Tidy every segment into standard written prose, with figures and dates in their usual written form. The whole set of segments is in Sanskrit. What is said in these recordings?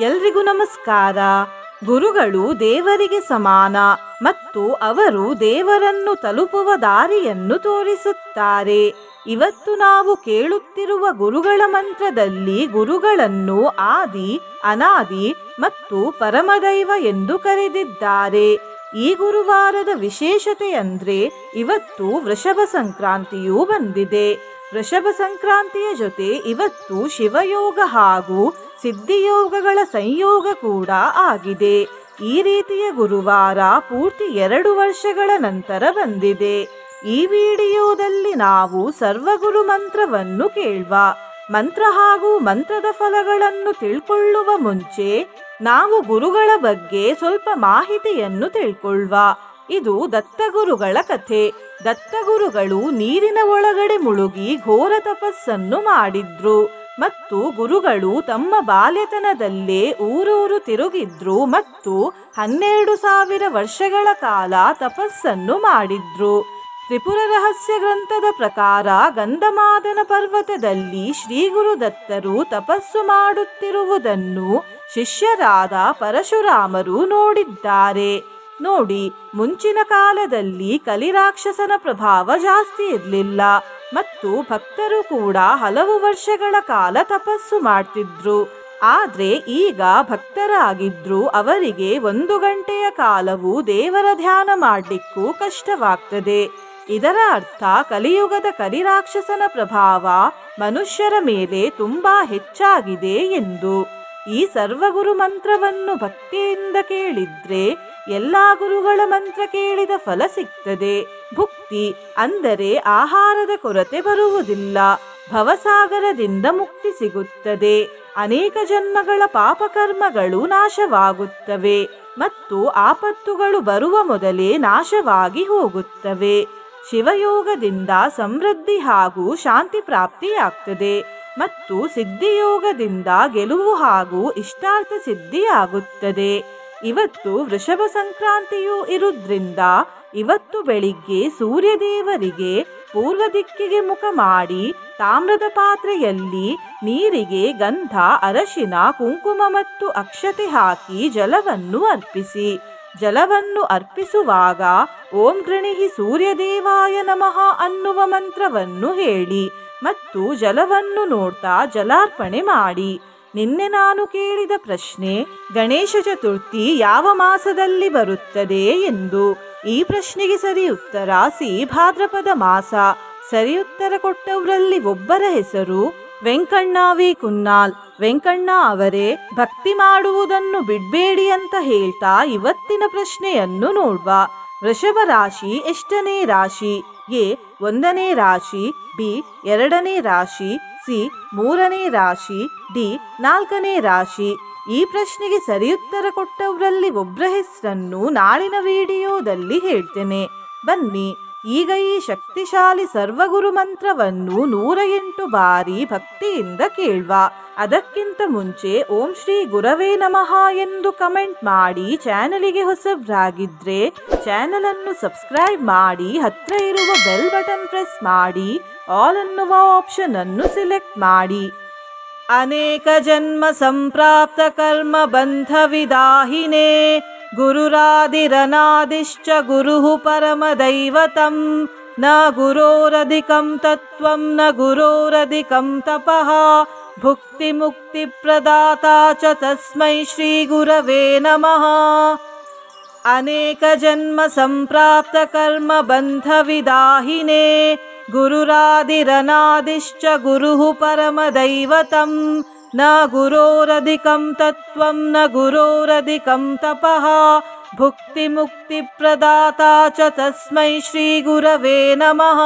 ಎಲ್ರಿಗೂ ನಮಸ್ಕಾರ. ಗುರುಗಳು ದೇವರಿಗೆ ಸಮಾನ ಮತ್ತು ಅವರು ದೇವರನ್ನು ತಲುಪುವ ದಾರಿಯನ್ನು ತೋರಿಸುತ್ತಾರೆ. ಇವತ್ತು ನಾವು ಕೇಳುತ್ತಿರುವ ಗುರುಗಳ ಮಂತ್ರದಲ್ಲಿ ಗುರುಗಳನ್ನು ಆದಿ, ಅನಾದಿ ಮತ್ತು ಪರಮದೈವ ಎಂದು ಕರೆದಿದ್ದಾರೆ. ಈ ಗುರುವಾರದ ವಿಶೇಷತೆ ಅಂದ್ರೆ ಇವತ್ತು ವೃಷಭ ಸಂಕ್ರಾಂತಿಯೂ ಬಂದಿದೆ. ವೃಷಭ ಸಂಕ್ರಾಂತಿಯ ಜೊತೆ ಇವತ್ತು ಶಿವಯೋಗ ಹಾಗೂ ಸಿದ್ಧಿಯೋಗಗಳ ಸಂಯೋಗ ಕೂಡ ಆಗಿದೆ. ಈ ರೀತಿಯ ಗುರುವಾರ ಪೂರ್ತಿ 2 ವರ್ಷಗಳ ನಂತರ ಬಂದಿದೆ. ಈ ವಿಡಿಯೋದಲ್ಲಿ ನಾವು ಸರ್ವಗುರು ಮಂತ್ರವನ್ನು ಕೇಳುವ. ಮಂತ್ರ ಹಾಗೂ ಮಂತ್ರದ ಫಲಗಳನ್ನು ತಿಳ್ಕೊಳ್ಳುವ ಮುಂಚೆ ನಾವು ಗುರುಗಳ ಬಗ್ಗೆ ಸ್ವಲ್ಪ ಮಾಹಿತಿಯನ್ನು ತಿಳ್ಕೊಳ್ಳುವ. ಇದು ದತ್ತಗುರುಗಳ ಕಥೆ. ದತ್ತಗುರುಗಳು ನೀರಿನ ಒಳಗಡೆ ಮುಳುಗಿ ಘೋರ ತಪಸ್ಸನ್ನು ಮಾಡಿದ್ರು ಮತ್ತು ಗುರುಗಳು ತಮ್ಮ ಬಾಲ್ಯತನದಲ್ಲೇ ಊರೂರು ತಿರುಗಿದ್ರು ಮತ್ತು 12,000 ವರ್ಷಗಳ ಕಾಲ ತಪಸ್ಸನ್ನು ಮಾಡಿದ್ರು. ತ್ರಿಪುರ ರಹಸ್ಯ ಗ್ರಂಥದ ಪ್ರಕಾರ ಗಂಧಮಾದನ ಪರ್ವತದಲ್ಲಿ ಶ್ರೀ ಗುರುದತ್ತರು ತಪಸ್ಸು ಮಾಡುತ್ತಿರುವುದನ್ನು ಶಿಷ್ಯರಾದ ಪರಶುರಾಮರು ನೋಡಿದ್ದಾರೆ. ನೋಡಿ, ಮುಂಚಿನ ಕಾಲದಲ್ಲಿ ಕಲಿರಾಕ್ಷಸನ ಪ್ರಭಾವ ಜಾಸ್ತಿ ಇರಲಿಲ್ಲ ಮತ್ತು ಭಕ್ತರು ಕೂಡ ಹಲವು ವರ್ಷಗಳ ಕಾಲ ತಪಸ್ಸು ಮಾಡ್ತಿದ್ರು. ಆದ್ರೆ ಈಗ ಭಕ್ತರಾಗಿದ್ರು ಅವರಿಗೆ 1 ಗಂಟೆಯ ಕಾಲವೂ ದೇವರ ಧ್ಯಾನ ಮಾಡ್ಲಿಕ್ಕೂ ಕಷ್ಟವಾಗ್ತದೆ. ಇದರ ಅರ್ಥ ಕಲಿಯುಗದ ಕಲಿರಾಕ್ಷಸನ ಪ್ರಭಾವ ಮನುಷ್ಯರ ಮೇಲೆ ತುಂಬಾ ಹೆಚ್ಚಾಗಿದೆ ಎಂದು. ಈ ಸರ್ವಗುರು ಮಂತ್ರವನ್ನು ಭಕ್ತಿಯಿಂದ ಕೇಳಿದ್ರೆ ಎಲ್ಲಾ ಗುರುಗಳ ಮಂತ್ರ ಕೇಳಿದ ಫಲ ಸಿಗ್ತದೆ. ಭುಕ್ತಿ ಅಂದರೆ ಆಹಾರದ ಕೊರತೆ ಬರುವುದಿಲ್ಲ. ಭವಸಾಗರದಿಂದ ಮುಕ್ತಿ ಸಿಗುತ್ತದೆ. ಅನೇಕ ಜನ್ಮಗಳ ಪಾಪಕರ್ಮಗಳು ನಾಶವಾಗುತ್ತವೆ ಮತ್ತು ಆಪತ್ತುಗಳು ಬರುವ ಮೊದಲೇ ನಾಶವಾಗಿ ಹೋಗುತ್ತವೆ. ಶಿವಯೋಗದಿಂದ ಸಮೃದ್ಧಿ ಹಾಗೂ ಶಾಂತಿ ಪ್ರಾಪ್ತಿಯಾಗ್ತದೆ ಮತ್ತು ಸಿದ್ಧಿಯೋಗದಿಂದ ಗೆಲುವು ಹಾಗೂ ಇಷ್ಟಾರ್ಥ ಸಿದ್ಧಿಯಾಗುತ್ತದೆ. ಇವತ್ತು ವೃಷಭ ಸಂಕ್ರಾಂತಿಯೂ ಇರುವುದರಿಂದ ಇವತ್ತು ಬೆಳಿಗ್ಗೆ ಸೂರ್ಯದೇವರಿಗೆ ಪೂರ್ವ ದಿಕ್ಕಿಗೆ ಮುಖ ಮಾಡಿ ತಾಮ್ರದ ಪಾತ್ರೆಯಲ್ಲಿ ನೀರಿಗೆ ಗಂಧ, ಅರಶಿನ, ಕುಂಕುಮ ಮತ್ತು ಅಕ್ಷತೆ ಹಾಕಿ ಜಲವನ್ನು ಅರ್ಪಿಸಿ. ಜಲವನ್ನು ಅರ್ಪಿಸುವಾಗ ಓಂ ಗೃಣಿಹಿ ಸೂರ್ಯದೇವಾಯ ನಮಃ ಅನ್ನುವ ಮಂತ್ರವನ್ನು ಹೇಳಿ ಮತ್ತು ಜಲವನ್ನು ನೋಡ್ತಾ ಜಲಾರ್ಪಣೆ ಮಾಡಿ. ನಿನ್ನೆ ನಾನು ಕೇಳಿದ ಪ್ರಶ್ನೆ, ಗಣೇಶ ಚತುರ್ಥಿ ಯಾವ ಮಾಸದಲ್ಲಿ ಬರುತ್ತದೆ ಎಂದು. ಈ ಪ್ರಶ್ನೆಗೆ ಸರಿ ಉತ್ತರ ಸಿ, ಭಾದ್ರಪದ ಮಾಸ. ಸರಿ ಉತ್ತರ ಕೊಟ್ಟವರಲ್ಲಿ ಒಬ್ಬರ ಹೆಸರು ವೆಂಕಣ್ಣ ವಿ ಕುನ್ನಾಲ್. ವೆಂಕಣ್ಣ ಅವರೇ, ಭಕ್ತಿ ಮಾಡುವುದನ್ನು ಬಿಡ್ಬೇಡಿ ಅಂತ ಹೇಳ್ತಾ ಇವತ್ತಿನ ಪ್ರಶ್ನೆಯನ್ನು ನೋಡುವ. ವೃಷಭ ರಾಶಿ ಎಷ್ಟನೇ ರಾಶಿ? ಎ 1ನೇ ರಾಶಿ, ಬಿ 2ನೇ ರಾಶಿ, ಸಿ 3ನೇ ರಾಶಿ, ಡಿ 4ನೇ ರಾಶಿ. ಈ ಪ್ರಶ್ನೆಗೆ ಸರಿ ಉತ್ತರ ಕೊಟ್ಟವರಲ್ಲಿ ಒಬ್ಬರ ಹೆಸರನ್ನು ನಾಳಿನ ವಿಡಿಯೋದಲ್ಲಿ ಹೇಳ್ತೇನೆ. ಬನ್ನಿ ಈಗ ಈ ಶಕ್ತಿಶಾಲಿ ಸರ್ವಗುರು ಮಂತ್ರವನ್ನು 108 ಬಾರಿ ಭಕ್ತಿಯಿಂದ ಕೇಳುವ. ಅದಕ್ಕಿಂತ ಮುಂಚೆ ಓಂ ಶ್ರೀ ಗುರವೇ ನಮಃ ಎಂದು ಕಮೆಂಟ್ ಮಾಡಿ. ಚಾನಲಿಗೆ ಹೊಸಬ್ರಾಗಿದ್ರೆ ಚಾನಲ್ ಅನ್ನು ಸಬ್ಸ್ಕ್ರೈಬ್ ಮಾಡಿ, ಹತ್ರ ಇರುವ ಬೆಲ್ ಬಟನ್ ಪ್ರೆಸ್ ಮಾಡಿ, ಆಲ್ ಅನ್ನುವ ಆಪ್ಷನ್ ಅನ್ನು ಸಿಲೆಕ್ಟ್ ಮಾಡಿ. ಅನೇಕ ಜನ್ಮ ಸಂಪ್ರಾಪ್ತ ಕರ್ಮ ಬಂಧ ವಿದಾಹಿನೇ ಗುರುರಾದಿರನಾದಿಶ್ಚ ಗುರುಃ ಪರಮದೈವತಂ ನ ಗುರೋರಧಿಕಂ ತತ್ವಂ ನ ಗುರೋರಧಿಕಂ ತಪಃ ಭುಕ್ತಿ ಮುಕ್ತಿ ಪ್ರದಾತಾ ಚ ತಸ್ಮೈ ಶ್ರೀ ಗುರವೇ ನಮಃ. ಅನೇಕ ಜನ್ಮ ಸಂಪ್ರಾಪ್ತ ಕರ್ಮ ಬಂಧ ವಿದಾಹಿನೇ ಗುರುರಾದಿರನಾದಿಶ್ಚ ಗುರುಃ ಪರಮದೈವತಂ ನ ಗುರೋರಧಿಕಂ ತತ್ವಂ ನ ಗುರೋರಧಿಕಂ ತಪಃ ಭುಕ್ತಿ ಮುಕ್ತಿ ಪ್ರದಾತಾ ಚ ತಸ್ಮೈ ಶ್ರೀ ಗುರವೇ ನಮಃ.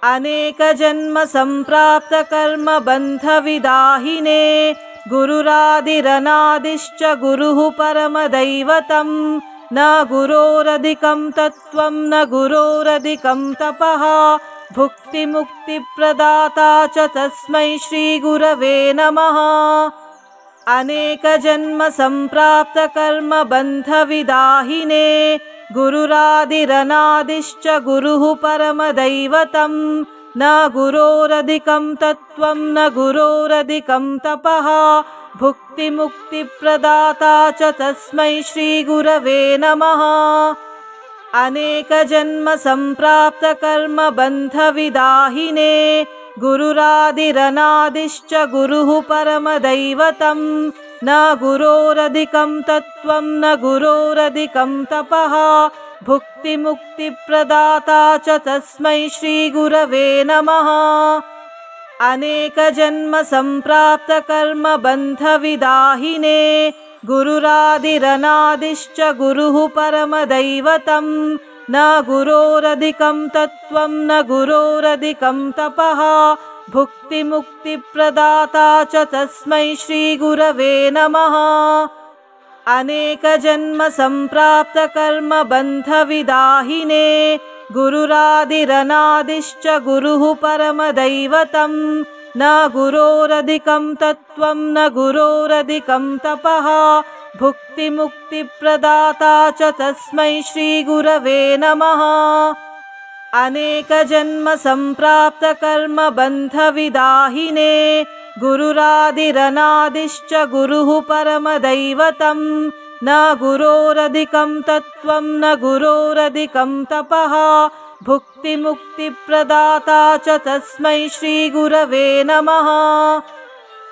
ಅನೇಕ ಜನ್ಮ ಸಂಪ್ರಾಪ್ತ ಕರ್ಮ ಬಂಧ ವಿದಾಹಿನೇ ಗುರುರಾದಿರನಾದಿಶ್ಚ ಗುರುಃ ಪರಮದೈವತಂ ನ ಗುರೋರಧಿಕಂ ತತ್ವಂ ನ ಗುರೋರಧಿಕಂ ತಪಃ ಭುಕ್ತಿ ಮುಕ್ತಿ ಪ್ರದಾತಾ ಚ ತಸ್ಮೈ ಶ್ರೀ ಗುರವೇ ನಮಃ. ಅನೇಕ ಜನ್ಮ ಸಂಪ್ರಾಪ್ತ ಕರ್ಮ ಬಂಧ ವಿದಾಹಿನೇ ಗುರುರಾದಿರನಾದಿಶ್ಚ ಗುರುಃ ಪರಮದೈವತಂ ನ ಗುರೋರಧಿಕಂ ತತ್ವಂ ನ ಗುರೋರಧಿಕಂ ತಪಃ भुक्तिमुक्तिप्रदाता च तस्मै श्रीगुरवे नमः। अनेकजन्मसम्प्राप्तकर्मबन्धविदाहिने गुरुरादिरनादिश्च गुरुः परमदैवतं। न गुरोरधिकं तत्त्वं न गुरोरधिकं तपः। भुक्तिमुक्तिप्रदाता च तस्मै श्रीगुरवे नमः। अनेकजन्मसम्प्राप्तकर्मबन्धविदाहिने गुरुरादिरनादिश्च गुरुः परमदैवतं। न गुरोरधिकं तत्त्वं न गुरोरधिकं तपः। भुक्तिमुक्तिप्रदाता च तस्मै श्रीगुरवे नमः। अनेकजन्मसम्प्राप्तकर्मबन्धविदाहिने गुरुरादिरनादिश्च गुरुः परमदैवतं। न गुरोरधिकं तत्त्वं न गुरोरधिकं तपः। भुक्तिमुक्तिप्रदाता च तस्मै श्रीगुरवे नमः। अनेकजन्मसम्प्राप्तकर्मबन्धविदाहिने गुरुरादिरनादिश्च गुरुः परमदैवतं। न गुरोरधिकं तत्त्वं न गुरोरधिकं तपः। भुक्तिमुक्तिप्रदाता च तस्मै श्रीगुरवे नमः।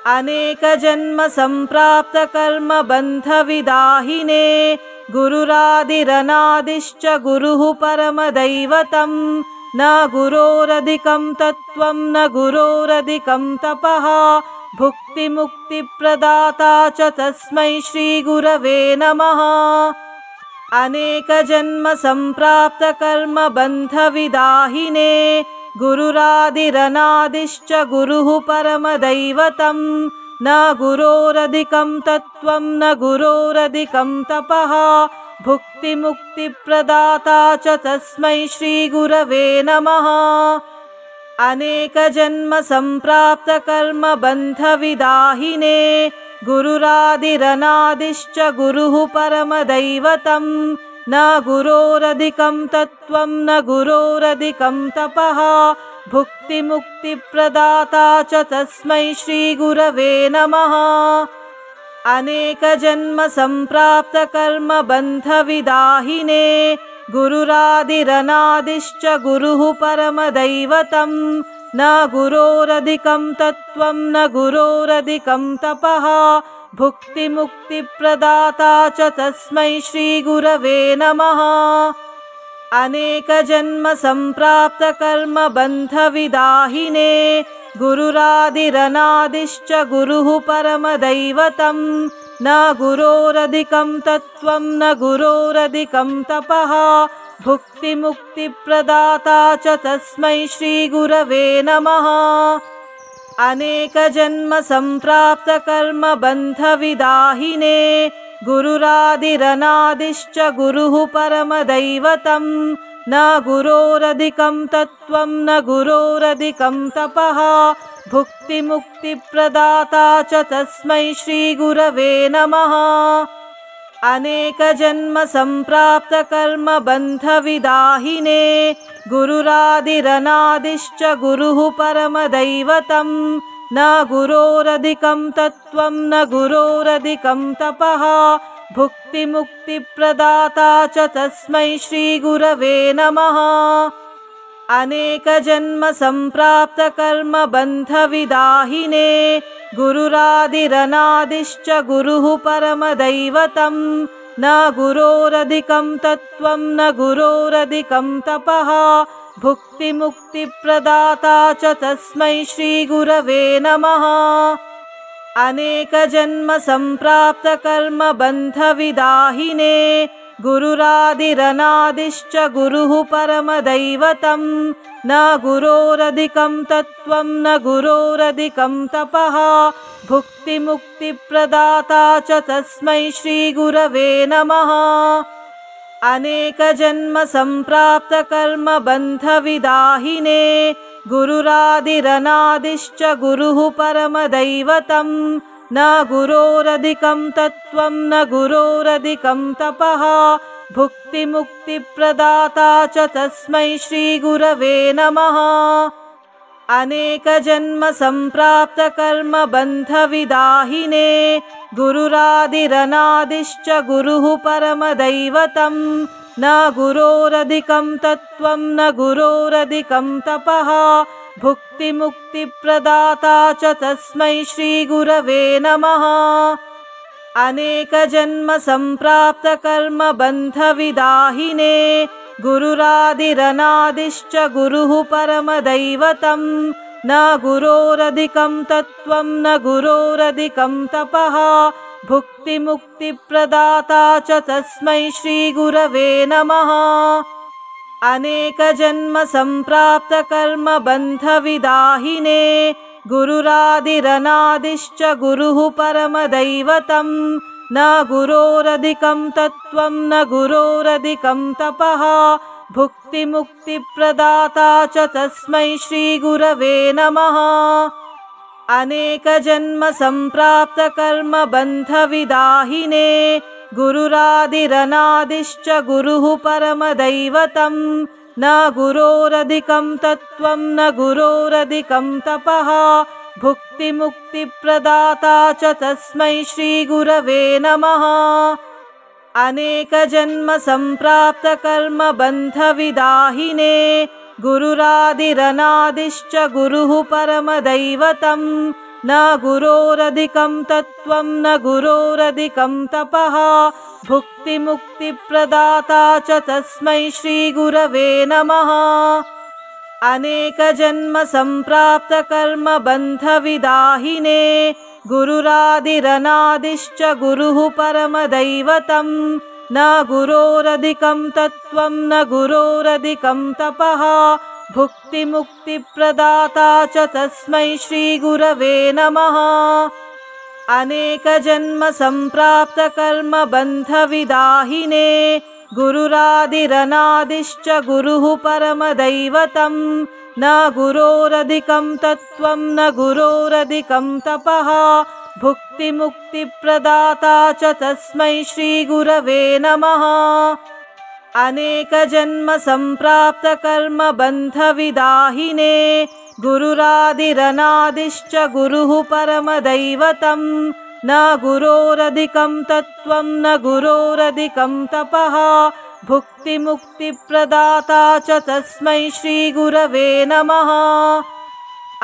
अनेकजन्मसम्प्राप्तकर्मबन्धविदाहिने गुरुरादिरनादिश्च गुरुः परमदैवतं। न गुरोरधिकं तत्त्वं न गुरोरधिकं तपः। भुक्तिमुक्तिप्रदाता च तस्मै श्रीगुरवे नमः। अनेकजन्मसम्प्राप्तकर्मबन्धविदाहिने गुरुरादिरनादिश्च गुरुः परमदैवतं। न गुरोरधिकं तत्त्वं न गुरोरधिकं तपः। भुक्तिमुक्तिप्रदाता च तस्मै श्रीगुरवे नमः। अनेकजन्मसम्प्राप्तकर्मबन्धविदाहिने गुरुरादिरनादिश्च गुरुः परमदैवतं। न गुरोरधिकं तत्त्वं न गुरोरधिकं तपः। भुक्तिमुक्तिप्रदाता च तस्मै श्रीगुरवे नमः। अनेकजन्मसम्प्राप्तकर्मबन्धविदाहिने गुरुरादिरनादिश्च गुरुः परमदैवतं। न गुरोरधिकं तत्त्वं न गुरोरधिकं तपः। भुक्तिमुक्तिप्रदाता च तस्मै श्रीगुरवे नमः। अनेकजन्मसम्प्राप्तकर्मबन्धविदाहिने गुरुरादिरनादिश्च गुरुः परमदैवतं। न गुरोरधिकं तत्त्वं न गुरोरधिकं तपः। भुक्तिमुक्तिप्रदाता च तस्मै श्रीगुरवे नमः। अनेकजन्मसम्प्राप्तकर्मबन्धविदाहिने गुरुरादिरनादिश्च गुरुः परमदैवतं। न गुरोरधिकं तत्त्वं न गुरोरधिकं तपः। भुक्तिमुक्तिप्रदाता च तस्मै श्रीगुरवे नमः। अनेकजन्मसम्प्राप्तकर्मबन्धविदाहिने गुरुरादिरनादिश्च गुरुः परमदैवतं। न गुरोरधिकं तत्त्वं न गुरोरधिकं तपः। भुक्तिमुक्तिप्रदाता च तस्मै श्रीगुरवे नमः। अनेकजन्मसम्प्राप्तकर्मबन्धविदाहिने गुरुरादिरनादिश्च गुरुः परमदैवतं। न गुरोरधिकं तत्त्वं न गुरोरधिकं तपः। भुक्तिमुक्तिप्रदाता च तस्मै श्रीगुरवे नमः। अनेकजन्मसम्प्राप्तकर्मबन्धविदाहिने गुरुरादिरनादिश्च गुरुः परमदैवतं। न गुरोरधिकं तत्त्वं न गुरोरधिकं तपः। भुक्तिमुक्तिप्रदाता च तस्मै श्रीगुरवे नमः। अनेकजन्मसम्प्राप्तकर्मबन्धविदाहिने गुरुरादिरनादिश्च गुरुः परमदैवतं। न गुरोरधिकं तत्त्वं न गुरोरधिकं तपः। भुक्तिमुक्तिप्रदाता च तस्मै श्रीगुरवे नमः। अनेकजन्मसम्प्राप्तकर्मबन्धविदाहिने गुरुरादिरनादिश्च गुरुः परमदैवतं न गुरोरधिकं तत्त्वं न गुरोरधिकं तपः भुक्तिमुक्तिप्रदाता च तस्मै श्रीगुरवे नमः। अनेकजन्मसम्प्राप्तकर्मबन्धविदाहिने गुरुरादिरनादिश्च गुरुः परमदैवतं न गुरोरधिकं तत्त्वं न गुरोरधिकं तपः भुक्तिमुक्तिप्रदाता च तस्मै श्रीगुरवे नमः। अनेकजन्मसम्प्राप्तकर्मबन्धविदाहिने गुरुरादिरनादिश्च गुरुः परमदैवतं न गुरोरधिकं तत्त्वं न गुरोरधिकं तपः भुक्तिमुक्तिप्रदाता च तस्मै श्रीगुरवे नमः। अनेकजन्मसम्प्राप्तकर्मबन्धविदाहिने गुरुरादिरनादिश्च गुरुः परमदैवतं न गुरोरधिकं तत्त्वं न गुरोरधिकं तपः भुक्तिमुक्तिप्रदाता च तस्मै श्रीगुरवे नमः। अनेकजन्मसम्प्राप्तकर्मबन्धविदाहिने गुरुरादिरनादिश्च गुरुः परमदैवतं न गुरोरधिकं तत्त्वं न गुरोरधिकं तपः भुक्तिमुक्तिप्रदाता च तस्मै श्रीगुरवे नमः। अनेकजन्मसम्प्राप्तकर्मबन्धविदाहिने गुरुरादिरनादिश्च गुरुः परमदैवतं न गुरोरधिकं तत्त्वं न गुरोरधिकं तपः भुक्तिमुक्तिप्रदाता च तस्मै श्रीगुरवे नमः। अनेकजन्मसम्प्राप्तकर्मबन्धविदाहिने गुरुरादिरनादिश्च गुरुः परमदैवतं न गुरोरधिकं तत्त्वं न गुरोरधिकं तपः भुक्तिमुक्तिप्रदाता च तस्मै श्रीगुरवे नमः। अनेकजन्मसम्प्राप्तकर्मबन्धविदाहिने गुरुरादिरनादिश्च गुरुः परमदैवतं न गुरोरधिकं तत्त्वं न गुरोरधिकं तपः भुक्तिमुक्तिप्रदाता च तस्मै श्रीगुरवे नमः।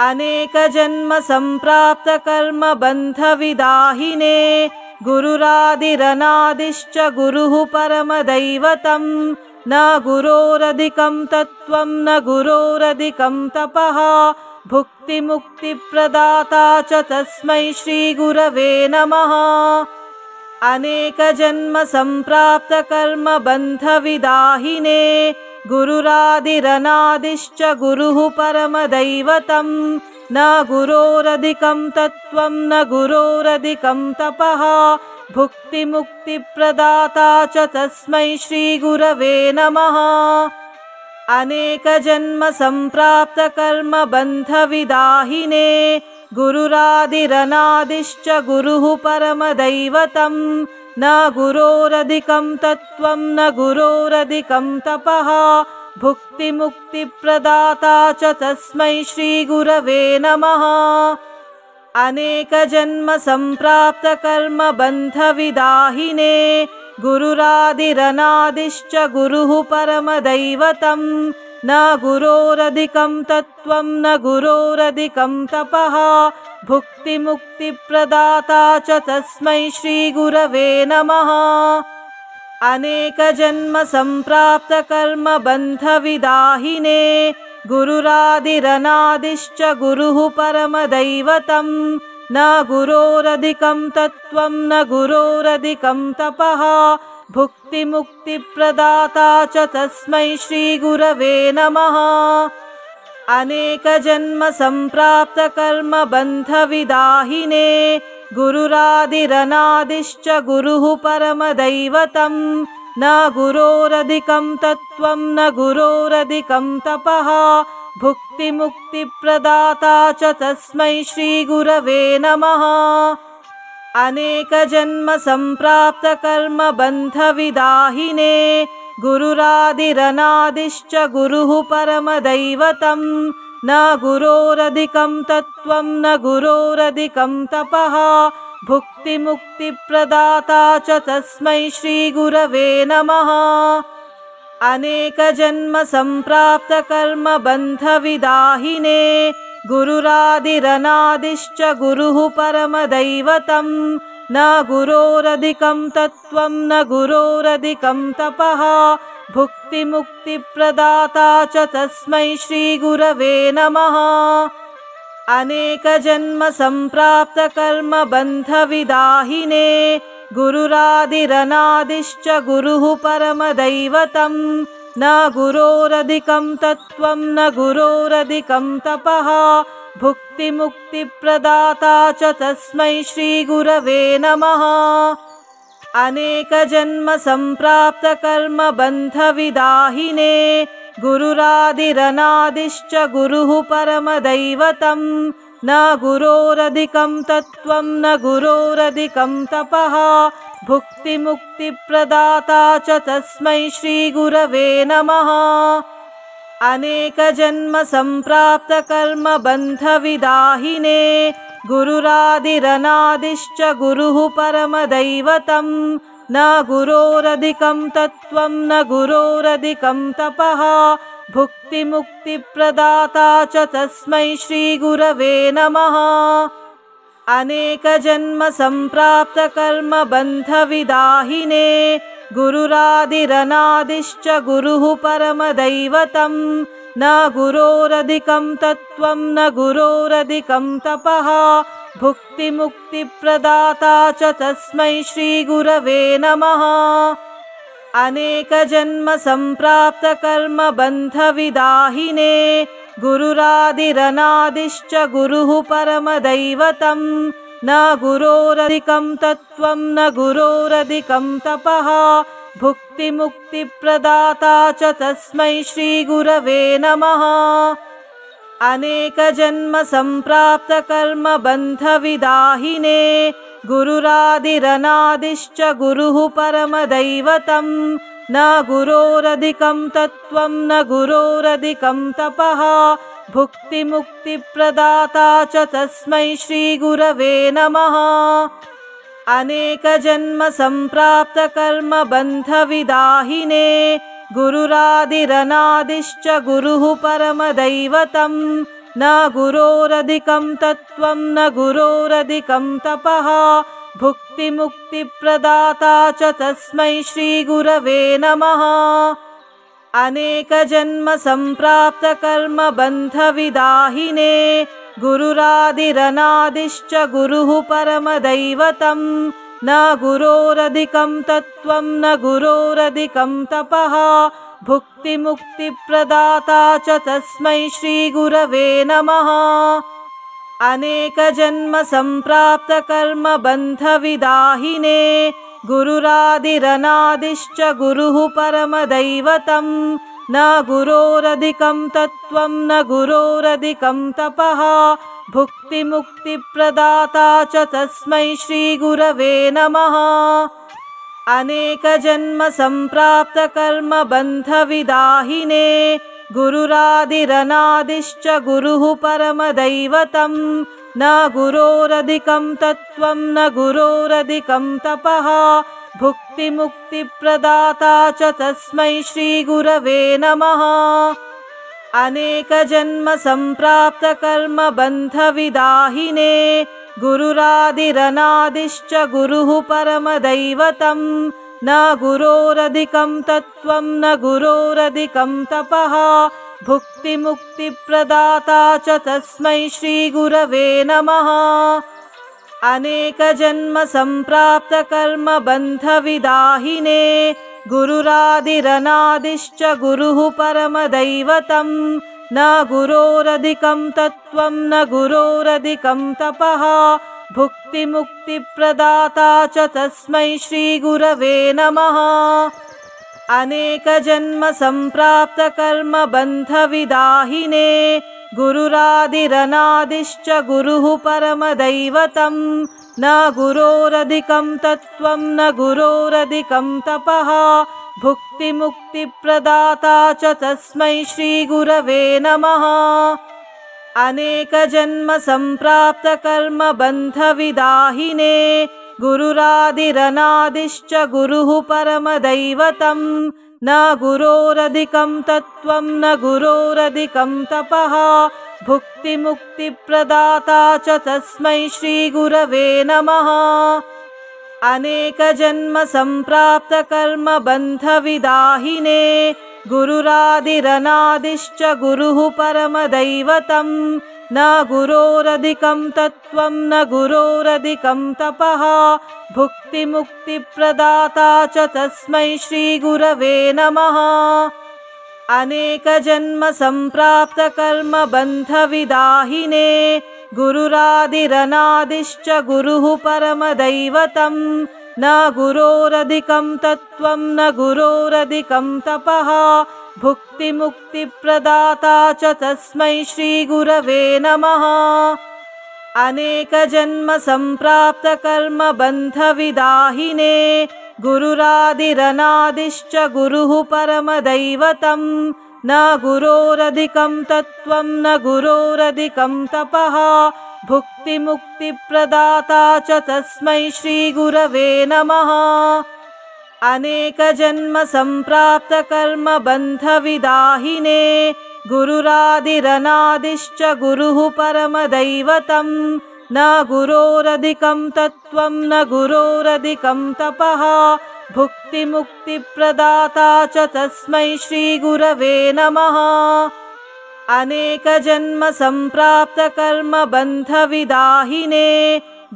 अनेकजन्मसम्प्राप्तकर्मबन्धविदाहिने गुरुरादिरनादिश्च गुरुः परमदैवतं न गुरोरधिकं तत्त्वं न गुरोरधिकं तपः भुक्तिमुक्तिप्रदाता च तस्मै श्रीगुरवे नमः। अनेकजन्मसम्प्राप्तकर्मबन्धविदाहिने गुरुरादिरनादिश्च गुरुः परमदैवतं न गुरोरधिकं तत्त्वं न गुरोरधिकं तपः भुक्तिमुक्तिप्रदाता च तस्मै श्रीगुरवे नमः। अनेकजन्मसम्प्राप्तकर्मबन्धविदाहिने गुरुरादिरनादिश्च गुरुः परमदैवतं न गुरोरधिकं तत्त्वं न गुरोरधिकं तपः भुक्तिमुक्तिप्रदाता च तस्मै श्रीगुरवे नमः। अनेकजन्मसम्प्राप्तकर्मबन्धविदाहिने गुरुरादिरनादिश्च गुरुः परमदैवतं न गुरोरधिकं तत्त्वं न गुरोरधिकं तपः भुक्तिमुक्तिप्रदाता च तस्मै श्रीगुरवे नमः। अनेकजन्मसम्प्राप्तकर्मबन्धविदाहिने गुरुरादिरनादिश्च गुरुः परमदैवतं न गुरोरधिकं तत्त्वं न गुरोरधिकं तपः भुक्तिमुक्तिप्रदाता च तस्मै श्रीगुरवे नमः। अनेकजन्मसम्प्राप्तकर्मबन्धविदाहिने गुरुरादिरनादिश्च गुरुः परमदैवतं न गुरोरधिकं तत्त्वं न गुरोरधिकं तपः भुक्तिमुक्तिप्रदाता च तस्मै श्रीगुरवे नमः। अनेकजन्मसम्प्राप्तकर्मबन्धविदाहिने गुरुरादिरनादिश्च गुरुः परमदैवतं न गुरोरधिकं तत्त्वं न गुरोरधिकं तपः भुक्तिमुक्तिप्रदाता च तस्मै श्रीगुरवे नमः। अनेकजन्मसम्प्राप्तकर्मबन्धविदाहिने गुरुरादिरनादिश्च गुरुः परमदैवतं न गुरोरधिकं तत्त्वं न गुरोरधिकं तपः भुक्तिमुक्तिप्रदाता च तस्मै श्रीगुरवे नमः। अनेकजन्मसम्प्राप्तकर्मबन्धविदाहिने गुरुरादिरनादिश्च गुरुः परमदैवतं न गुरोरधिकं तत्त्वं न गुरोरधिकं तपः भुक्तिमुक्तिप्रदाता च तस्मै श्रीगुरवे नमः। अनेकजन्मसम्प्राप्तकर्मबन्धविदाहिने गुरुरादिरनादिश्च गुरुः परमदैवतं न गुरोरधिकं तत्त्वं न गुरोरधिकं तपः भुक्तिमुक्तिप्रदाता च तस्मै श्रीगुरवे नमः। अनेकजन्मसम्प्राप्तकर्मबन्धविदाहिने गुरुरादिरनादिश्च गुरुः परमदैवतं न गुरोरधिकं तत्त्वं न गुरोरधिकं तपः भुक्तिमुक्तिप्रदाता च तस्मै श्रीगुरवे नमः। अनेकजन्मसम्प्राप्तकर्मबन्धविदाहिने गुरुरादिरनादिश्च गुरुः परमदैवतं न गुरोरधिकं तत्त्वं न गुरोरधिकं तपः भुक्तिमुक्तिप्रदाता च तस्मै श्रीगुरवे नमः। अनेकजन्मसम्प्राप्तकर्मबन्धविदाहिने गुरुरादिरनादिश्च गुरुः परमदैवतं न गुरोरधिकं तत्त्वं न गुरोरधिकं तपः भुक्तिमुक्तिप्रदाता च तस्मै श्रीगुरवे नमः। अनेकजन्मसम्प्राप्तकर्मबन्धविदाहिने गुरुरादिरनादिश्च गुरुः परमदैवतं न गुरोरधिकं तत्त्वं न गुरोरधिकं तपः भुक्तिमुक्तिप्रदाता च तस्मै श्रीगुरवे नमः। अनेकजन्मसम्प्राप्तकर्मबन्धविदाहिने गुरुरादिरनादिश्च गुरुः परमदैवतं न गुरोरधिकं तत्त्वं न गुरोरधिकं तपः भुक्तिमुक्तिप्रदाता च तस्मै श्रीगुरवे नमः। अनेकजन्मसम्प्राप्तकर्मबन्धविदाहिने गुरुरादिरनादिश्च गुरुः परमदैवतं न गुरोरधिकं तत्त्वं न गुरोरधिकं तपः भुक्तिमुक्तिप्रदाता च तस्मै श्रीगुरवे नमः। अनेकजन्मसम्प्राप्तकर्मबन्धविदाहिने गुरुरादिरनादिश्च गुरुः परमदैवतं न गुरोरधिकं तत्त्वं न गुरोरधिकं तपः भुक्तिमुक्तिप्रदाता च तस्मै श्रीगुरवे नमः। अनेकजन्मसम्प्राप्तकर्मबन्धविदाहिने गुरुरादिरनादिश्च गुरुः परमदैवतं न गुरोरधिकं तत्त्वं न गुरोरधिकं तपः भुक्तिमुक्तिप्रदाता च तस्मै श्रीगुरवे नमः। अनेकजन्मसम्प्राप्तकर्मबन्धविदाहिने गुरुरादिरनादिश्च गुरुः परमदैवतं न गुरोरधिकं तत्त्वं न गुरोरधिकं तपः भुक्तिमुक्तिप्रदाता च तस्मै श्रीगुरवे नमः। अनेकजन्मसम्प्राप्तकर्मबन्धविदाहिने गुरुरादिरनादिश्च गुरुः परमदैवतं न गुरोरधिकं तत्त्वं न गुरोरधिकं तपः भुक्तिमुक्तिप्रदाता च तस्मै श्रीगुरवे नमः। अनेकजन्मसम्प्राप्तकर्मबन्धविदाहिने गुरुरादिरनादिश्च गुरुः परमदैवतं न गुरोरधिकं तत्त्वं न गुरोरधिकं तपः भुक्तिमुक्तिप्रदाता च तस्मै श्रीगुरवे नमः। अनेकजन्मसम्प्राप्तकर्मबन्धविदाहिने गुरुरादिरनादिश्च गुरुः परमदैवतं न गुरोरधिकं तत्त्वं न गुरोरधिकं तपः भुक्तिमुक्तिप्रदाता च तस्मै श्रीगुरवे नमः। अनेकजन्मसम्प्राप्तकर्मबन्धविदाहिने गुरुरादिरनादिश्च गुरुः परमदैवतं न गुरोरधिकं तत्त्वं न गुरोरधिकं तपः भुक्तिमुक्तिप्रदाता च तस्मै श्रीगुरवे नमः। अनेकजन्मसम्प्राप्तकर्मबन्धविदाहिने गुरुरादिरनादिश्च गुरुः परमदैवतं न गुरोरधिकं तत्त्वं न गुरोरधिकं तपः भुक्तिमुक्तिप्रदाता च तस्मै श्रीगुरवे नमः। अनेकजन्मसम्प्राप्तकर्मबन्धविदाहिने गुरुरादिरनादिश्च गुरुः परमदैवतं न गुरोरधिकं तत्त्वं न गुरोरधिकं तपः भुक्तिमुक्तिप्रदाता च तस्मै श्रीगुरवे नमः। अनेकजन्मसम्प्राप्तकर्मबन्धविदाहिने गुरुरादिरनादिश्च गुरुः परमदैवतं न गुरोरधिकं तत्त्वं न गुरोरधिकं तपः भुक्तिमुक्तिप्रदाता च तस्मै श्रीगुरवे नमः। अनेकजन्मसम्प्राप्तकर्मबन्धविदाहिने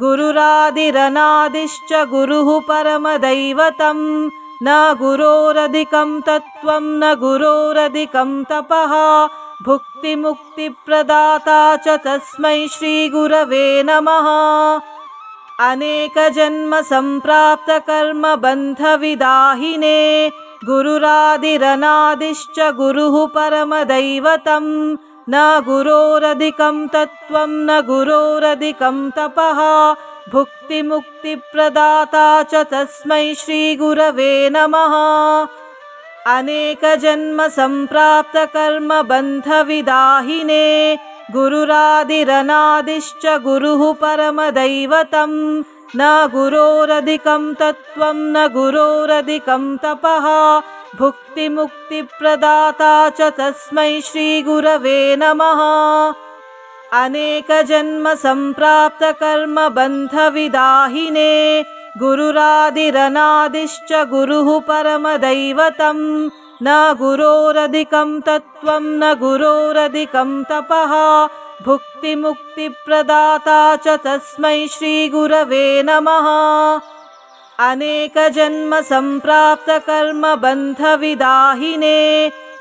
गुरुरादिरनादिश्च गुरुः परमदैवतं न गुरोरधिकं तत्त्वं न गुरोरधिकं तपः भुक्तिमुक्तिप्रदाता च तस्मै श्रीगुरवे नमः। अनेकजन्मसम्प्राप्तकर्मबन्धविदाहिने गुरुरादिरनादिश्च गुरुः परमदैवतं न गुरोरधिकं तत्त्वं न गुरोरधिकं तपः भुक्तिमुक्तिप्रदाता च तस्मै श्रीगुरवे नमः। अनेकजन्मसम्प्राप्तकर्मबन्धविदाहिने गुरुरादिरनादिश्च गुरुः परमदैवतं न गुरोरधिकं तत्त्वं न गुरोरधिकं तपः भुक्तिमुक्तिप्रदाता च तस्मै श्रीगुरवे नमः। अनेकजन्मसम्प्राप्तकर्मबन्धविदाहिने गुरुरादिरनादिश्च गुरुः परमदैवतं न गुरोरधिकं तत्त्वं न गुरोरधिकं तपः भुक्तिमुक्तिप्रदाता च तस्मै श्रीगुरवे नमः। अनेकजन्मसम्प्राप्तकर्मबन्धविदाहिने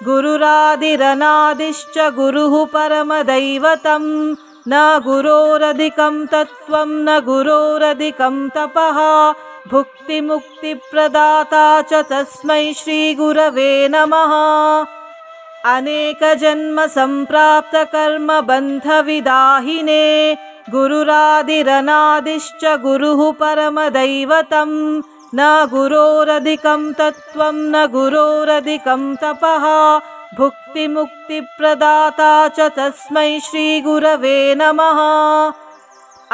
गुरुरादिरनादिश्च गुरुः परमदैवतं न गुरोरधिकं तत्त्वं न गुरोरधिकं तपः भुक्तिमुक्तिप्रदाता च तस्मै श्रीगुरवे नमः। अनेकजन्मसम्प्राप्तकर्मबन्धविदाहिने गुरुरादिरनादिश्च गुरुः परमदैवतं न गुरोरधिकं तत्त्वं न गुरोरधिकं तपः भुक्तिमुक्तिप्रदाता च तस्मै श्रीगुरवे नमः।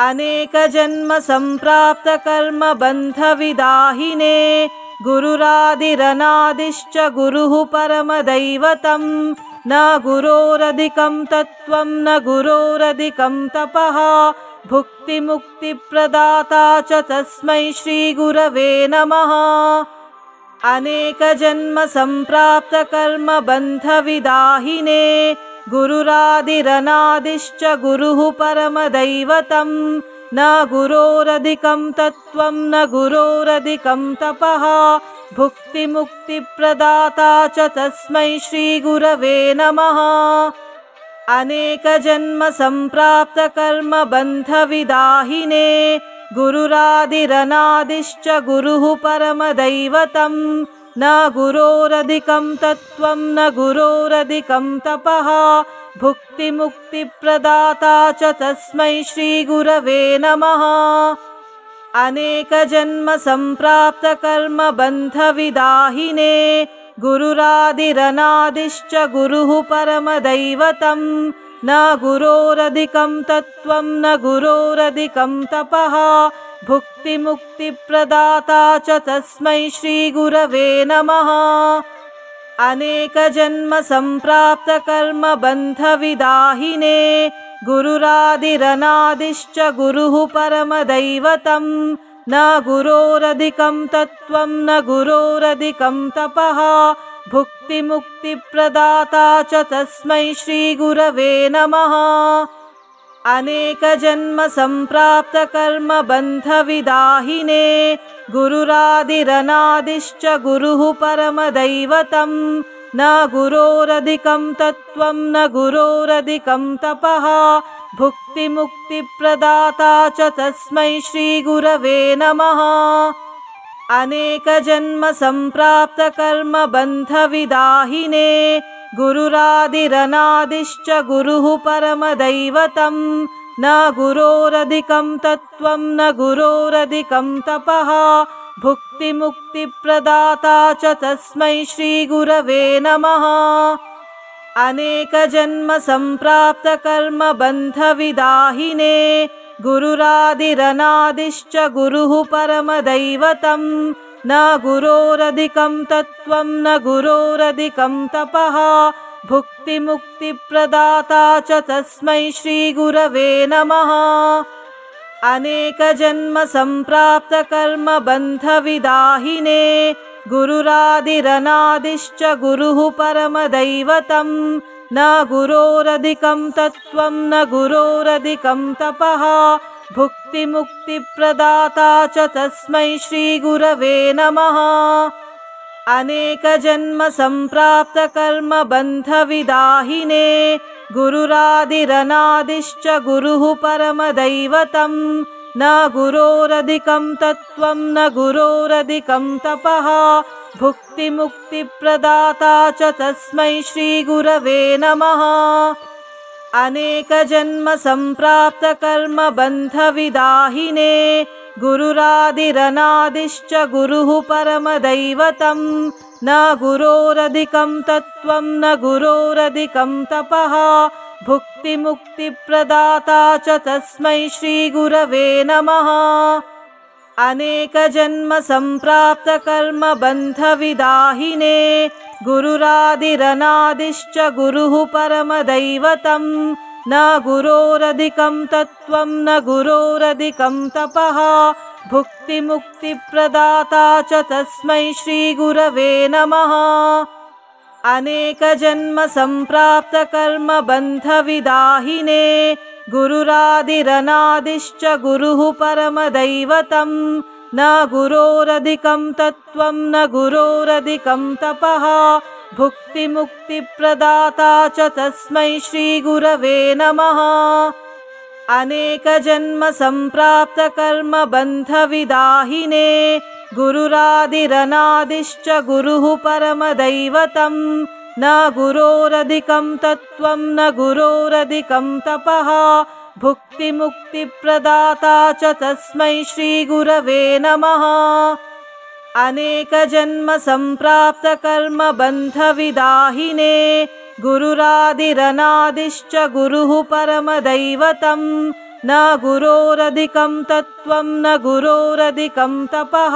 अनेकजन्मसम्प्राप्तकर्मबन्धविदाहिने गुरुरादिरनादिश्च गुरुः परमदैवतं न गुरोरधिकं तत्त्वं न गुरोरधिकं तपः भुक्तिमुक्तिप्रदाता च तस्मै श्रीगुरवे नमः। अनेकजन्मसम्प्राप्तकर्मबन्धविदाहिने गुरुरादिरनादिश्च गुरुः परमदैवतं न गुरोरधिकं तत्त्वं न गुरोरधिकं तपः भुक्तिमुक्तिप्रदाता च तस्मै श्रीगुरवे नमः। अनेकजन्मसम्प्राप्तकर्मबन्धविदाहिने गुरुरादिरनादिश्च गुरुः परमदैवतं न गुरोरधिकं तत्त्वं न गुरोरधिकं तपः भुक्तिमुक्तिप्रदाता च तस्मै श्रीगुरवे नमः। अनेकजन्मसम्प्राप्तकर्मबन्धविदाहिने गुरुरादिरनादिश्च गुरुः परमदैवतं न गुरोरधिकं तत्त्वं न गुरोरधिकं तपः भुक्तिमुक्तिप्रदाता च तस्मै श्रीगुरवे नमः। अनेकजन्मसम्प्राप्तकर्मबन्धविदाहिने गुरुरादिरनादिश्च गुरुः परमदैवतं न गुरोरधिकं तत्त्वं न गुरोरधिकं तपः भुक्तिमुक्तिप्रदाता च तस्मै श्रीगुरवे नमः। अनेकजन्मसम्प्राप्तकर्मबन्धविदाहिने गुरुरादिरनादिश्च गुरुः परमदैवतं न गुरोरधिकं तत्त्वं न गुरोरधिकं तपः भुक्तिमुक्तिप्रदाता च तस्मै श्रीगुरवे नमः। अनेकजन्मसम्प्राप्तकर्मबन्धविदाहिने गुरुरादिरनादिश्च गुरुः परमदैवतं न गुरोरधिकं तत्त्वं न गुरोरधिकं तपः भुक्तिमुक्तिप्रदाता च तस्मै श्रीगुरवे नमः। अनेकजन्मसम्प्राप्तकर्मबन्धविदाहिने गुरुरादिरनादिश्च गुरुः परमदैवतं न गुरोरधिकं तत्त्वं न गुरोरधिकं तपः भुक्तिमुक्तिप्रदाता च तस्मै श्रीगुरवे नमः। अनेकजन्मसम्प्राप्तकर्मबन्धविदाहिने गुरुरादिरनादिश्च गुरुः परमदैवतं न गुरोरधिकं तत्त्वं न गुरोरधिकं तपः भुक्तिमुक्तिप्रदाता च तस्मै श्रीगुरवे नमः। अनेकजन्मसम्प्राप्तकर्मबन्धविदाहिने गुरुरादिरनादिश्च गुरुः परमदैवतं न गुरोरधिकं तत्त्वं न गुरोरधिकं तपः भुक्तिमुक्तिप्रदाता च तस्मै श्रीगुरवे नमः। अनेकजन्मसम्प्राप्तकर्मबन्धविदाहिने गुरुरादिरनादिश्च गुरुः परमदैवतं न गुरोरधिकं तत्त्वं न गुरोरधिकं तपः भुक्तिमुक्तिप्रदाता च तस्मै श्रीगुरवे नमः। अनेकजन्मसम्प्राप्तकर्मबन्धविदाहिने गुरुरादिरनादिश्च गुरुः परमदैवतं न गुरोरधिकं तत्त्वं न गुरोरधिकं तपः भुक्तिमुक्तिप्रदाता च तस्मै श्रीगुरवे नमः। अनेकजन्मसम्प्राप्तकर्मबन्धविदाहिने गुरुरादिरनादिश्च गुरुः परमदैवतं न गुरोरधिकं तत्त्वं न गुरोरधिकं तपः भुक्तिमुक्तिप्रदाता च तस्मै श्रीगुरवे नमः। अनेकजन्मसम्प्राप्तकर्मबन्धविदाहिने गुरुरादिरनादिश्च गुरुः परमदैवतं न गुरोरधिकं तत्त्वं न गुरोरधिकं तपः भुक्तिमुक्तिप्रदाता च तस्मै श्रीगुरवे नमः। अनेकजन्मसम्प्राप्तकर्मबन्धविदाहिने गुरुरादिरनादिश्च गुरुः परमदैवतं न गुरोरधिकं तत्त्वं न गुरोरधिकं तपः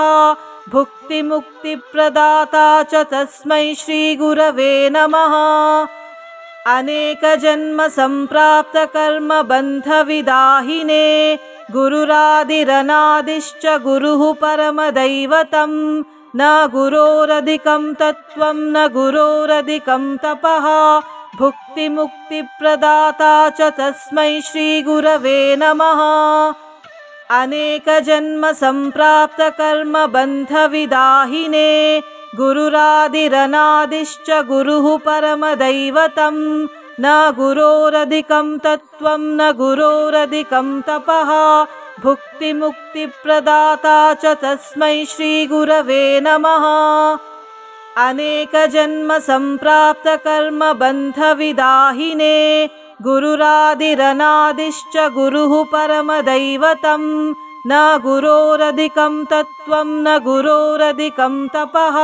भुक्तिमुक्तिप्रदाता च तस्मै श्रीगुरवे नमः। अनेकजन्मसम्प्राप्तकर्मबन्धविदाहिने गुरुरादिरनादिश्च गुरुः परमदैवतं न गुरोरधिकं तत्त्वं न गुरोरधिकं तपः भुक्तिमुक्तिप्रदाता च तस्मै श्रीगुरवे नमः। अनेकजन्मसम्प्राप्तकर्मबन्धविदाहिने गुरुरादिरनादिश्च गुरुः परमदैवतं न गुरोरधिकं तत्त्वं न गुरोरधिकं तपः भुक्तिमुक्तिप्रदाता च तस्मै श्रीगुरवे नमः। अनेकजन्मसम्प्राप्तकर्मबन्धविदाहिने गुरुरादिरनादिश्च गुरुः परमदैवतं न गुरोरधिकं तत्त्वं न गुरोरधिकं तपः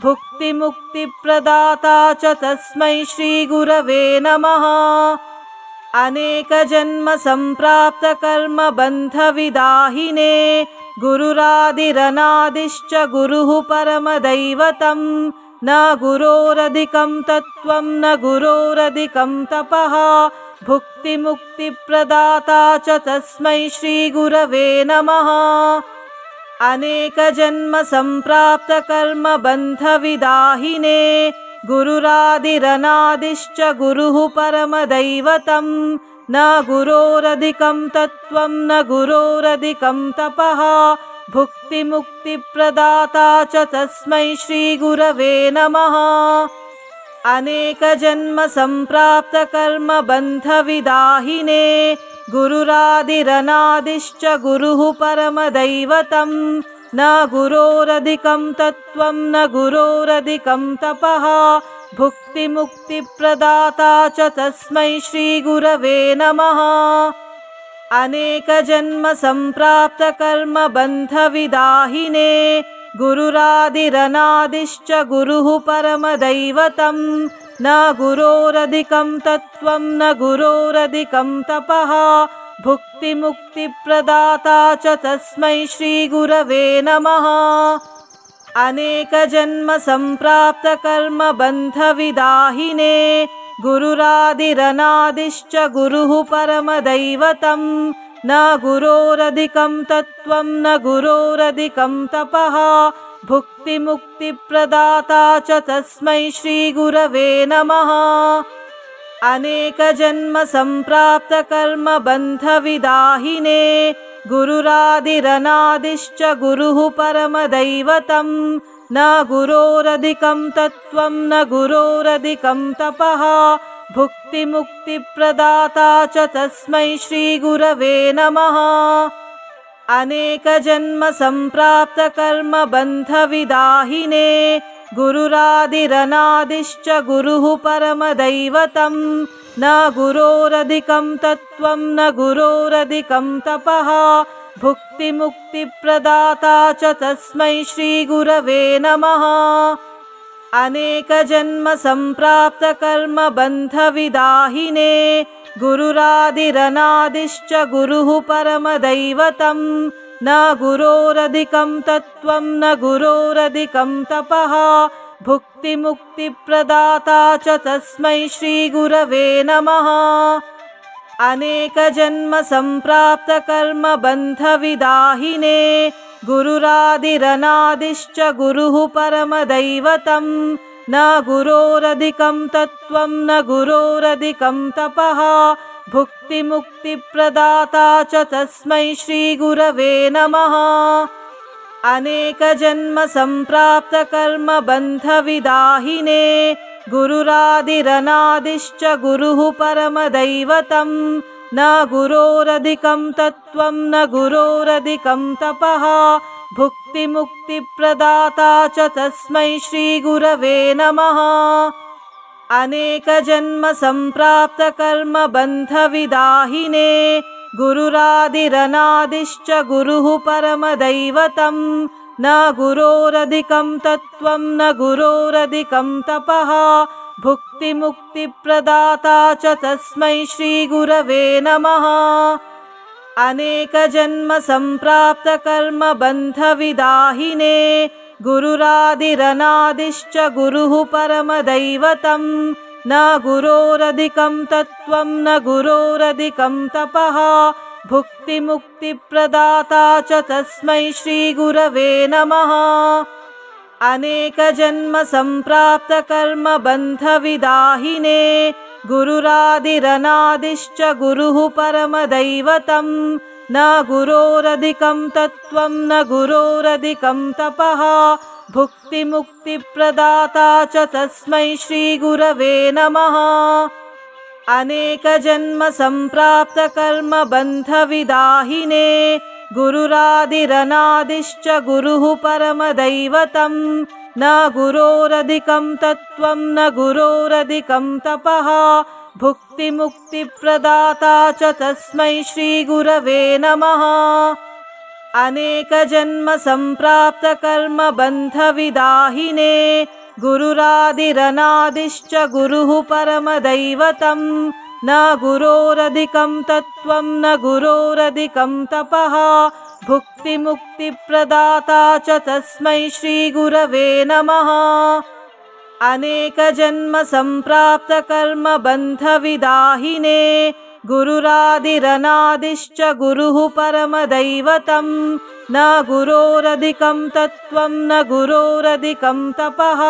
भुक्तिमुक्तिप्रदाता च तस्मै श्रीगुरवे नमः। अनेकजन्मसम्प्राप्तकर्मबन्धविदाहिने गुरुरादिरनादिश्च गुरुः परमदैवतं न गुरोरधिकं तत्त्वं न गुरोरधिकं तपः भुक्तिमुक्तिप्रदाता च तस्मै श्रीगुरवे नमः। अनेकजन्मसम्प्राप्तकर्मबन्धविदाहिने गुरुरादिरनादिश्च गुरुः परमदैवतं न गुरोरधिकं तत्त्वं न गुरोरधिकं तपः भुक्तिमुक्तिप्रदाता च तस्मै श्रीगुरवे नमः। अनेकजन्मसम्प्राप्तकर्मबन्धविदाहिने गुरुरादिरनादिश्च गुरुः परमदैवतं न गुरोरधिकं तत्त्वं न गुरोरधिकं तपः भुक्तिमुक्तिप्रदाता च तस्मै श्रीगुरवे नमः। अनेकजन्मसम्प्राप्तकर्मबन्धविदाहिने गुरुरादिरनादिश्च गुरुः परमदैवतं न गुरोरधिकं तत्त्वं न गुरोरधिकं तपः भुक्तिमुक्तिप्रदाता च तस्मै श्रीगुरवे नमः। अनेकजन्मसम्प्राप्तकर्मबन्धविदाहिने गुरुरादिरनादिश्च गुरुः परमदैवतं न गुरोरधिकं तत्त्वं न गुरोरधिकं तपः भुक्तिमुक्तिप्रदाता च तस्मै श्रीगुरवे नमः। अनेकजन्मसम्प्राप्तकर्मबन्धविदाहिने गुरुरादिरनादिश्च गुरुः परमदैवतं न गुरोरधिकं तत्त्वं न गुरोरधिकं तपः भुक्तिमुक्तिप्रदाता च तस्मै श्रीगुरवे नमः। अनेकजन्मसम्प्राप्तकर्मबन्धविदाहिने गुरुरादिरनादिश्च गुरुः परमदैवतं न गुरोरधिकं तत्त्वं न गुरोरधिकं तपः भुक्तिमुक्तिप्रदाता च तस्मै श्रीगुरवे नमः। अनेकजन्मसम्प्राप्तकर्मबन्धविदाहिने गुरुरादिरनादिश्च गुरुः परमदैवतं न गुरोरधिकं तत्त्वं न गुरोरधिकं तपः भुक्तिमुक्तिप्रदाता च तस्मै श्रीगुरवे नमः। अनेकजन्मसम्प्राप्तकर्मबन्धविदाहिने गुरुरादिरनादिश्च गुरुः परमदैवतं न गुरोरधिकं तत्त्वं न गुरोरधिकं तपः भुक्तिमुक्तिप्रदाता च तस्मै श्रीगुरवे नमः। अनेकजन्मसम्प्राप्तकर्मबन्धविदाहिने गुरुरादिरनादिश्च गुरुः परमदैवतं न गुरोरधिकं तत्त्वं न गुरोरधिकं तपः भुक्तिमुक्तिप्रदाता च तस्मै श्रीगुरवे नमः। अनेकजन्मसम्प्राप्तकर्मबन्धविदाहिने गुरुरादिरनादिश्च गुरुः परमदैवतं न गुरोरधिकं तत्त्वं न गुरोरधिकं तपः भुक्तिमुक्तिप्रदाता च तस्मै श्रीगुरवे नमः। अनेकजन्मसम्प्राप्तकर्मबन्धविदाहिने गुरुरादिरनादिश्च गुरुः परमदैवतं न गुरोरधिकं तत्त्वं न गुरोरधिकं तपः भुक्तिमुक्तिप्रदाता च तस्मै श्रीगुरवे नमः। अनेकजन्मसम्प्राप्तकर्मबन्धविदाहिने गुरुरादिरनादिश्च गुरुः परमदैवतं न गुरोरधिकं तत्त्वं न गुरोरधिकं तपः भुक्तिमुक्तिप्रदाता च तस्मै श्रीगुरवे नमः। अनेकजन्मसम्प्राप्तकर्मबन्धविदाहिने गुरुरादिरनादिश्च गुरुः परमदैवतं न गुरोरधिकं तत्त्वं न गुरोरधिकं तपः भुक्तिमुक्तिप्रदाता च तस्मै श्रीगुरवे नमः। अनेकजन्मसम्प्राप्तकर्मबन्धविदाहिने गुरुरादिरनादिश्च गुरुः परमदैवतं न गुरोरधिकं तत्त्वं न गुरोरधिकं तपः भुक्तिमुक्तिप्रदाता च तस्मै श्रीगुरवे नमः। अनेकजन्मसम्प्राप्तकर्मबन्धविदाहिने गुरुरादिरनादिश्च गुरुः परमदैवतं न गुरोरधिकं तत्त्वं न गुरोरधिकं तपः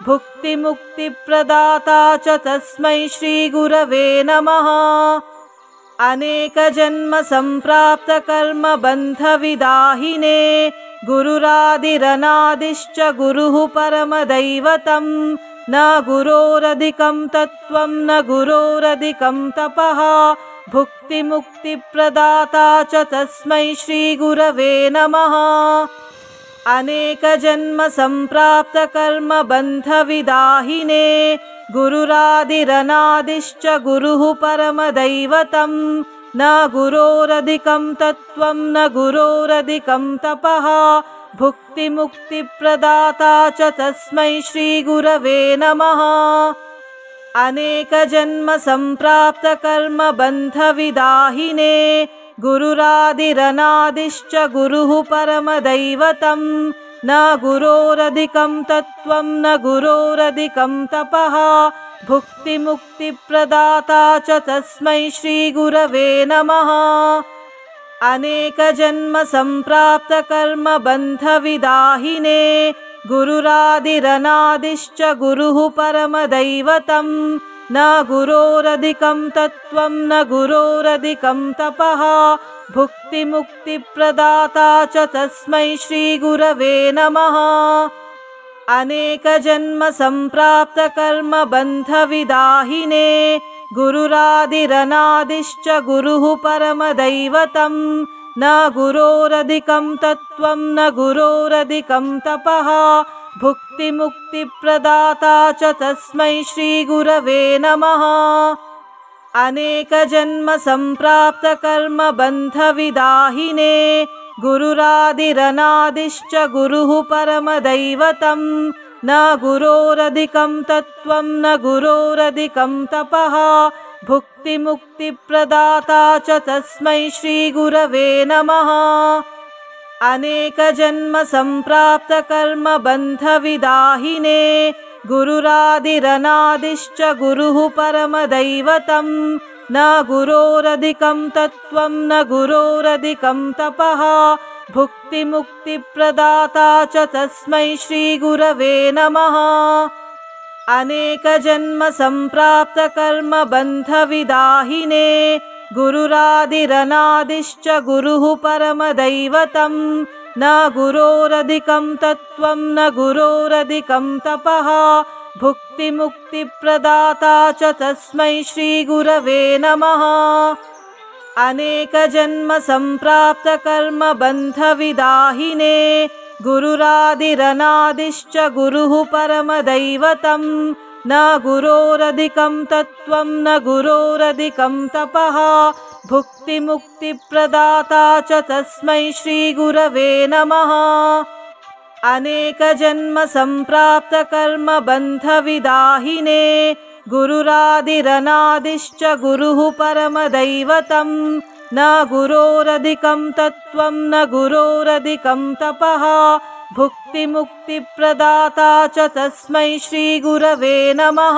भुक्तिमुक्तिप्रदाता च तस्मै श्रीगुरवे नमः। अनेकजन्मसम्प्राप्तकर्मबन्धविदाहिने गुरुरादिरनादिश्च गुरुः परमदैवतं न गुरोरधिकं तत्त्वं न गुरोरधिकं तपः भुक्तिमुक्तिप्रदाता च तस्मै श्रीगुरवे नमः। अनेकजन्मसम्प्राप्तकर्मबन्धविदाहिने गुरुरादिरनादिश्च गुरुः परमदैवतं न गुरोरधिकं तत्त्वं न गुरोरधिकं तपः भुक्तिमुक्तिप्रदाता च तस्मै श्रीगुरवे नमः। अनेकजन्मसम्प्राप्तकर्मबन्धविदाहिने गुरुरादिरनादिश्च गुरुः परमदैवतं न गुरोरधिकं तत्त्वं न गुरोरधिकं तपः भुक्तिमुक्तिप्रदाता च तस्मै श्रीगुरवे नमः। अनेकजन्मसम्प्राप्तकर्मबन्धविदाहिने गुरुरादिरनादिश्च गुरुः परमदैवतं न गुरोरधिकं तत्त्वं न गुरोरधिकं तपः भुक्तिमुक्तिप्रदाता च तस्मै श्रीगुरवे नमः। अनेकजन्मसम्प्राप्तकर्मबन्धविदाहिने गुरुरादिरनादिश्च गुरुः परमदैवतं न गुरोरधिकं तत्त्वं न गुरोरधिकं तपः भुक्तिमुक्तिप्रदाता च तस्मै श्रीगुरवे नमः। अनेकजन्मसम्प्राप्तकर्मबन्धविदाहिने गुरुरादिरनादिश्च गुरुः परमदैवतं न गुरोरधिकं तत्त्वं न गुरोरधिकं तपः भुक्तिमुक्तिप्रदाता च तस्मै श्रीगुरवे नमः। अनेकजन्मसम्प्राप्तकर्मबन्धविदाहिने गुरुरादिरनादिश्च गुरुः परमदैवतं न गुरोरधिकं तत्त्वं न गुरोरधिकं तपः भुक्तिमुक्तिप्रदाता च तस्मै श्रीगुरवे नमः। अनेकजन्मसम्प्राप्तकर्मबन्धविदाहिने गुरुरादिरनादिश्च गुरुः परमदैवतं न गुरोरधिकं तत्त्वं न गुरोरधिकं तपः भुक्तिमुक्तिप्रदाता च तस्मै श्रीगुरवे नमः। अनेकजन्मसम्प्राप्तकर्मबन्धविदाहिने गुरुरादिरनादिश्च गुरुः परमदैवतं न गुरोरधिकं तत्त्वं न गुरोरधिकं तपः भुक्तिमुक्तिप्रदाता च तस्मै श्रीगुरवे नमः। अनेकजन्मसम्प्राप्तकर्मबन्धविदाहिने गुरुरादिरनादिश्च गुरुः परमदैवतं न गुरोरधिकं तत्त्वं न गुरोरधिकं तपः भुक्तिमुक्तिप्रदाता च तस्मै श्रीगुरवे नमः।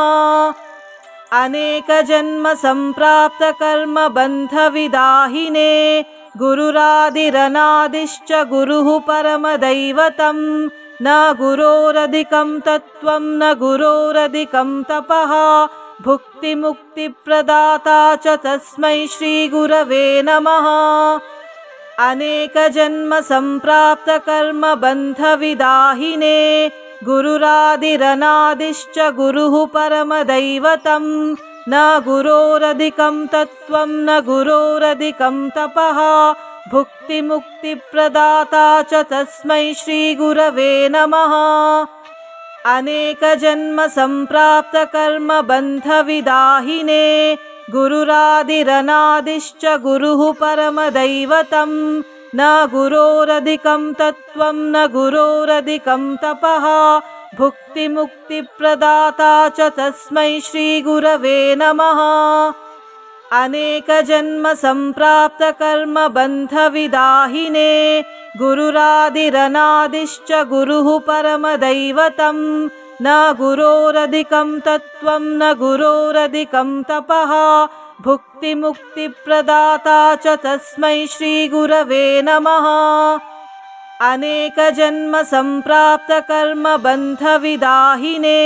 अनेकजन्मसम्प्राप्तकर्मबन्धविदाहिने गुरुरादिरनादिश्च गुरुः परमदैवतं न गुरोरधिकं तत्त्वं न गुरोरधिकं तपः भुक्तिमुक्तिप्रदाता च तस्मै श्रीगुरवे नमः। अनेकजन्मसम्प्राप्तकर्मबन्धविदाहिने गुरुरादिरनादिश्च गुरुः परमदैवतं न गुरोरधिकं तत्त्वं न गुरोरधिकं तपः भुक्तिमुक्तिप्रदाता च तस्मै श्रीगुरवे नमः। अनेकजन्मसम्प्राप्तकर्मबन्धविदाहिने गुरुरादिरनादिश्च गुरुः परमदैवतं न गुरोरधिकं तत्त्वं न गुरोरधिकं तपः भुक्तिमुक्तिप्रदाता च तस्मै श्रीगुरवे नमः। अनेकजन्मसम्प्राप्तकर्मबन्धविदाहिने गुरुरादिरनादिश्च गुरुः परमदैवतं न गुरोरधिकं तत्त्वं न गुरोरधिकं तपः भुक्तिमुक्तिप्रदाता च तस्मै श्रीगुरवे नमः। अनेकजन्मसम्प्राप्तकर्मबन्धविदाहिने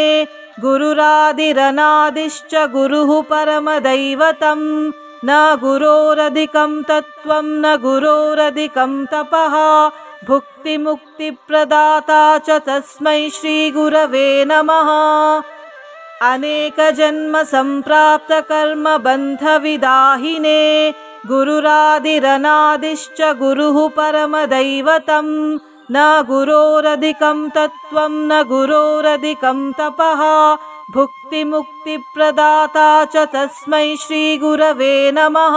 गुरुरादिरनादिश्च गुरुः परमदैवतं न गुरोरधिकं तत्त्वं न गुरोरधिकं तपः भुक्तिमुक्तिप्रदाता च तस्मै श्रीगुरवे नमः। अनेकजन्मसम्प्राप्तकर्मबन्धविदाहिने गुरुरादिरनादिश्च गुरुः परमदैवतं न गुरोरधिकं तत्त्वं न गुरोरधिकं तपः भुक्तिमुक्तिप्रदाता च तस्मै श्रीगुरवे नमः।